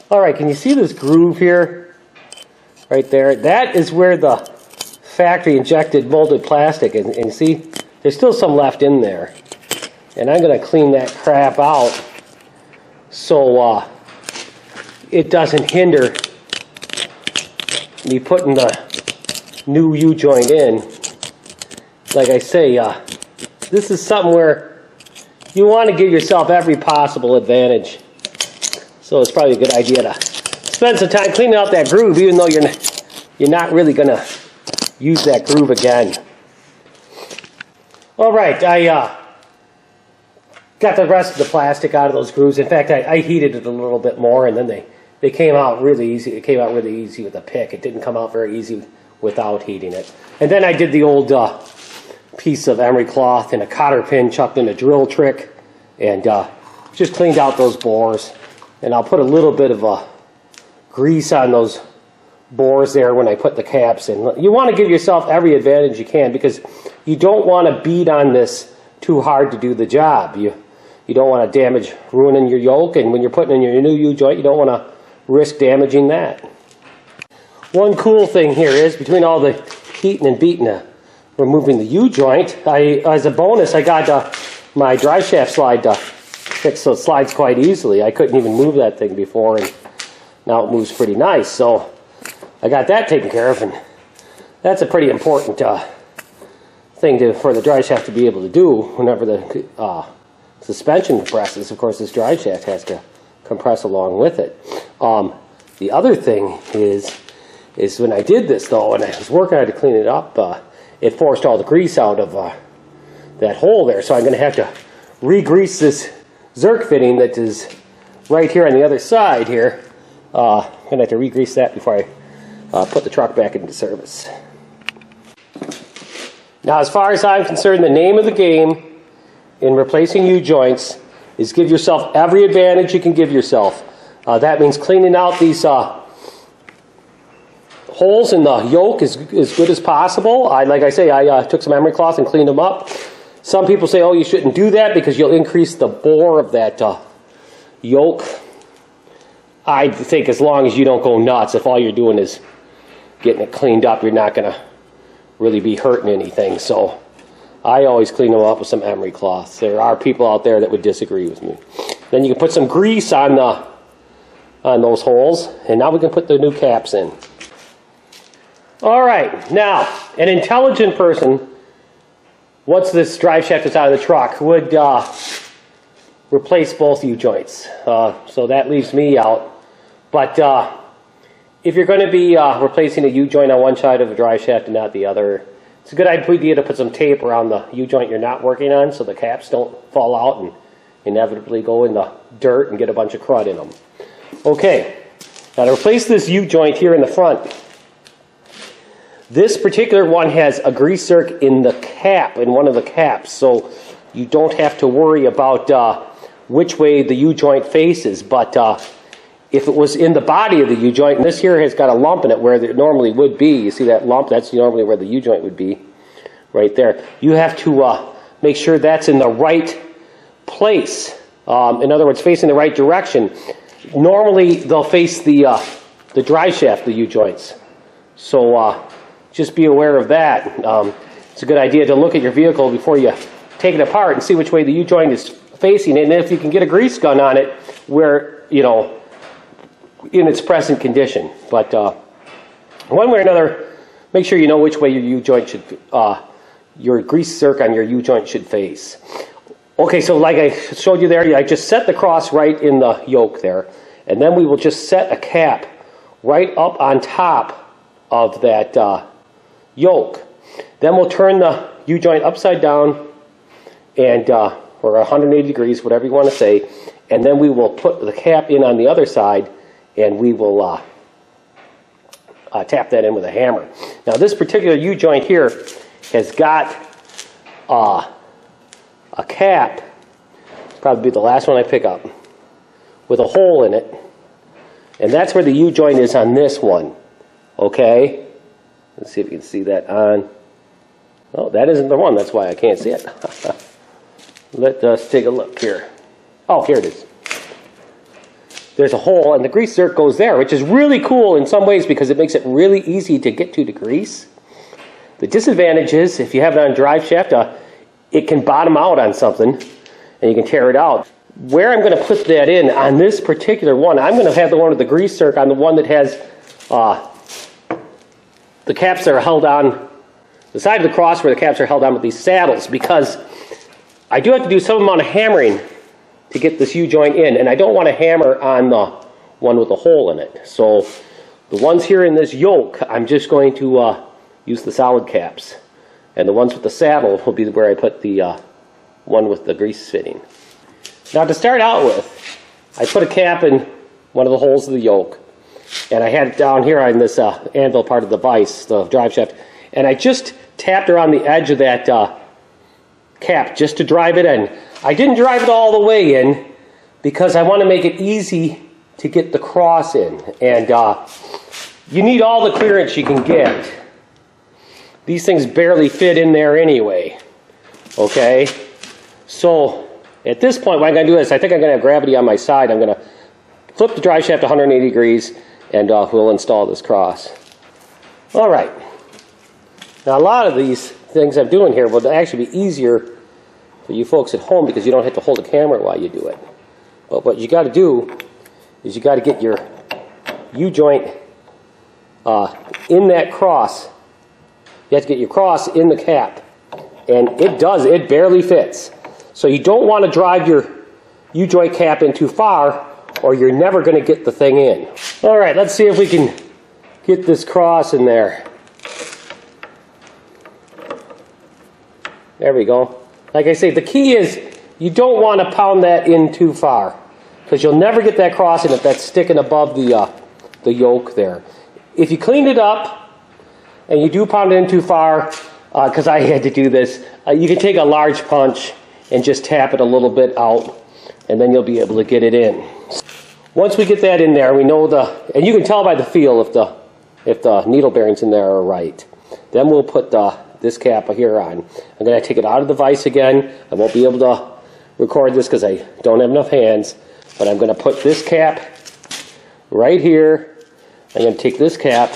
All right, can you see this groove here? Right there. That is where the factory injected molded plastic, and see, there's still some left in there. And I'm going to clean that crap out so it doesn't hinder me putting the new U-joint in. Like I say, this is something where you want to give yourself every possible advantage. So it's probably a good idea to spend some time cleaning out that groove, even though you're not really going to use that groove again. All right, I got the rest of the plastic out of those grooves. In fact, I heated it a little bit more, and then they came out really easy. It came out really easy with a pick. It didn't come out very easy without heating it. And then I did the old piece of emery cloth and a cotter pin chucked in a drill trick, and just cleaned out those bores. And I'll put a little bit of grease on those bores there when I put the caps in. You want to give yourself every advantage you can, because you don't want to beat on this too hard to do the job. You don't want to ruining your yoke, and when you're putting in your new U-joint, you don't want to risk damaging that. One cool thing here is, between all the heating and beating, removing the U-joint, as a bonus, I got my drive shaft slide fixed so it slides quite easily. I couldn't even move that thing before, and now it moves pretty nice. So I got that taken care of, and that's a pretty important thing for the drive shaft to be able to do whenever the suspension compresses. Of course, this drive shaft has to compress along with it. The other thing is when I did this, though, and I was working on it to clean it up, it forced all the grease out of that hole there. So I'm going to have to re-grease this Zerk fitting that is right here on the other side here. I'm going to have to re-grease that before I put the truck back into service. Now, as far as I'm concerned, the name of the game in replacing U-joints is give yourself every advantage you can give yourself. That means cleaning out these holes in the yoke as good as possible. Like I say, I took some emery cloth and cleaned them up. Some people say, oh, you shouldn't do that because you'll increase the bore of that yoke. I think as long as you don't go nuts, if all you're doing is getting it cleaned up, you're not going to really be hurting anything. So I always clean them up with some emery cloth. There are people out there that would disagree with me. Then you can put some grease on those holes, and now we can put the new caps in. All right, now an intelligent person, once this drive shaft is out of the truck, would replace both U-joints. So that leaves me out. But if you're going to be replacing a U-joint on one side of the drive shaft and not the other, it's a good idea to put some tape around the U-joint you're not working on so the caps don't fall out and inevitably go in the dirt and get a bunch of crud in them. Okay, now to replace this U-joint here in the front, this particular one has a grease zerk in the cap, in one of the caps, so you don't have to worry about which way the U-joint faces. But if it was in the body of the U-joint, and this here has got a lump in it where it normally would be, you see that lump, that's normally where the U-joint would be, right there. You have to make sure that's in the right place. In other words, facing the right direction. Normally, they'll face the drive shaft, the U-joints. So just be aware of that. It's a good idea to look at your vehicle before you take it apart and see which way the U-joint is facing. And if you can get a grease gun on it where, you know, in its present condition. But one way or another, make sure you know which way your U-joint should, your grease zerk on your U-joint should face. Okay, so like I showed you there, I just set the cross right in the yoke there. And then we will just set a cap right up on top of that yoke. Then we'll turn the U-joint upside down and or 180 degrees, whatever you want to say. And then we will put the cap in on the other side, and we will tap that in with a hammer. Now this particular U-joint here has got a cap, probably the last one I pick up, with a hole in it. And that's where the U-joint is on this one. Okay? Let's see if you can see that on. Oh, that isn't the one. That's why I can't see it. Let us take a look here. Oh, here it is. there's a hole and the grease zerk goes there, which is really cool in some ways because it makes it really easy to get to the grease. The disadvantage is if you have it on a drive shaft, it can bottom out on something and you can tear it out. Where I'm going to put that in on this particular one, I'm going to have the one with the grease zerk on the one that has the caps that are held on, the side of the cross where the caps are held on with these saddles, because I do have to do some amount of hammering to get this U-joint in, and I don't want to hammer on the one with the hole in it. So the ones here in this yoke, I'm just going to use the solid caps. And the ones with the saddle will be where I put the one with the grease fitting. Now to start out with, I put a cap in one of the holes of the yoke. And I had it down here on this anvil part of the vise, the drive shaft. And I just tapped around the edge of that cap just to drive it in. I didn't drive it all the way in because I want to make it easy to get the cross in. And you need all the clearance you can get. These things barely fit in there anyway. Okay? So at this point, what I'm going to do is I think I'm going to have gravity on my side. I'm going to flip the drive shaft 180 degrees and we'll install this cross. All right. Now a lot of these things I'm doing here will actually be easier for you folks at home because you don't have to hold the camera while you do it. But what you got to do is you got to get your U-joint in that cross. You have to get your cross in the cap. And it barely fits. So you don't want to drive your U-joint cap in too far or you're never going to get the thing in. All right, let's see if we can get this cross in there. There we go. Like I say, the key is you don't want to pound that in too far because you'll never get that cross in if that's sticking above the yoke there. If you clean it up and you do pound it in too far, because I had to do this, you can take a large punch and just tap it a little bit out and then you'll be able to get it in. Once we get that in there, we know and you can tell by the feel if the needle bearings in there are right. Then we'll put this cap here on. I'm going to take it out of the vise again. I won't be able to record this because I don't have enough hands, but I'm going to put this cap right here. I'm going to take this cap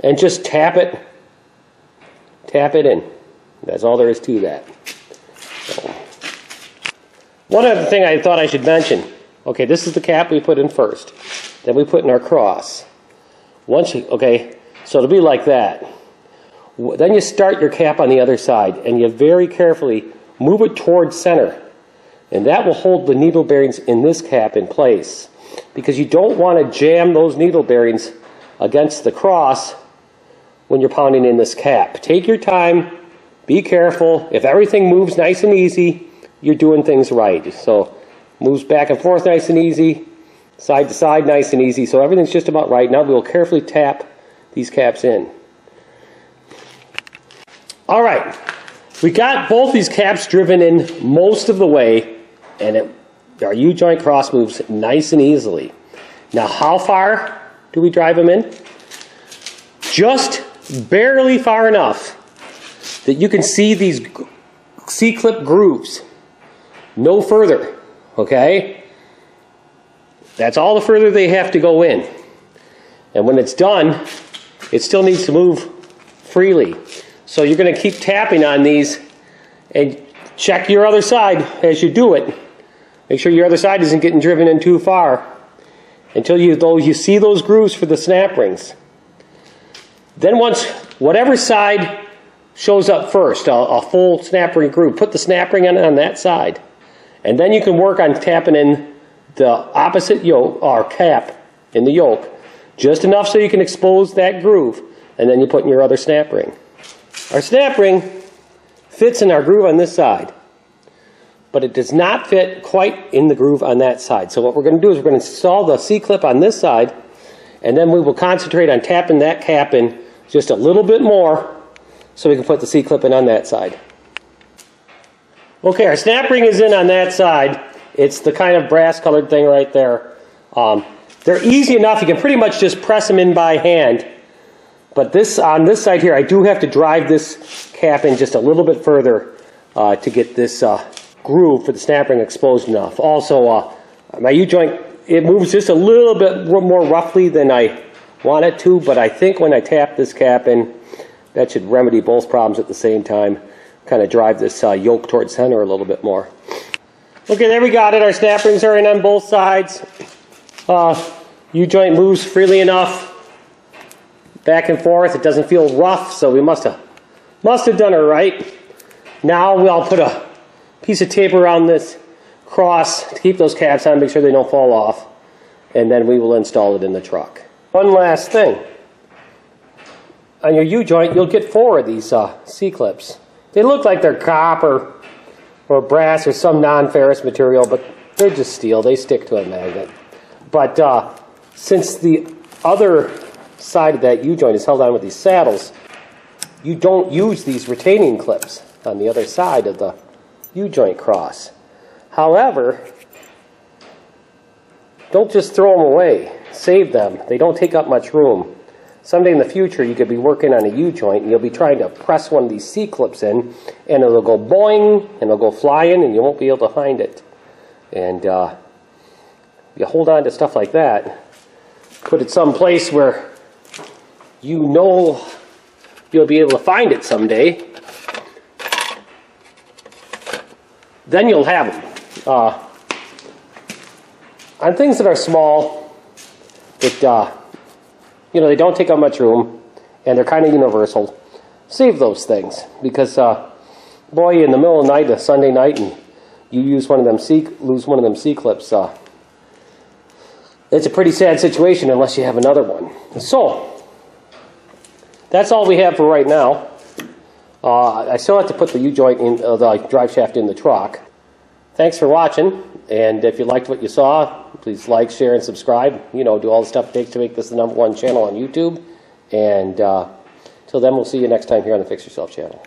and just tap it in. That's all there is to that. So. One other thing I thought I should mention. Okay, this is the cap we put in first. Then we put in our cross. Okay, so it'll be like that. Then you start your cap on the other side and you very carefully move it towards center. And that will hold the needle bearings in this cap in place. Because you don't want to jam those needle bearings against the cross when you're pounding in this cap. Take your time, be careful. If everything moves nice and easy, you're doing things right. So moves back and forth nice and easy, side to side nice and easy. So everything's just about right. Now we'll carefully tap these caps in. All right, we got both these caps driven in most of the way, and our U-joint cross moves nice and easily. Now, how far do we drive them in? Just barely far enough that you can see these C-clip grooves. No further, okay? That's all the further they have to go in. And when it's done, it still needs to move freely. So you're going to keep tapping on these and check your other side as you do it. Make sure your other side isn't getting driven in too far until you see those grooves for the snap rings. Then once whatever side shows up first, a full snap ring groove, put the snap ring on that side. And then you can work on tapping in the opposite yoke or cap in the yoke just enough so you can expose that groove, and then you put in your other snap ring. Our snap ring fits in our groove on this side, but it does not fit quite in the groove on that side. So what we're going to do is we're going to install the C-clip on this side, and then we will concentrate on tapping that cap in just a little bit more so we can put the C-clip in on that side. Okay, our snap ring is in on that side. It's the kind of brass colored thing right there. They're easy enough. You can pretty much just press them in by hand. But on this side here, I do have to drive this cap in just a little bit further to get this groove for the snap ring exposed enough. Also, my U-joint it moves just a little bit more roughly than I want it to, but I think when I tap this cap in, that should remedy both problems at the same time. Kind of drive this yoke towards center a little bit more. Okay, there we got it. Our snap rings are in on both sides. U-joint moves freely enough back and forth. It doesn't feel rough, so we must have done it right. Now we'll put a piece of tape around this cross to keep those caps on, make sure they don't fall off, and then we will install it in the truck. One last thing. On your U-joint, you'll get 4 of these C-clips. They look like they're copper or brass or some non-ferrous material, but they're just steel. They stick to a magnet. But since the other side of that U-joint is held on with these saddles, you don't use these retaining clips on the other side of the U-joint cross. However, don't just throw them away. Save them. They don't take up much room. Someday in the future, you could be working on a U-joint, and you'll be trying to press one of these C-clips in, and it'll go boing, and it'll go flying, and you won't be able to find it. And you hold on to stuff like that, put it someplace where you know you'll be able to find it someday, then you'll have them. On things that are small, that you know, they don't take up much room, and they're kind of universal, save those things. Because, boy, in the middle of the night, a Sunday night, and you lose one of them C-clips, it's a pretty sad situation unless you have another one. So, that's all we have for right now. I still have to put the U-joint in, the drive shaft in the truck. Thanks for watching, and if you liked what you saw, please like, share, and subscribe. You know, do all the stuff it takes to make this the #1 channel on YouTube. And till then, we'll see you next time here on the Fix Yourself channel.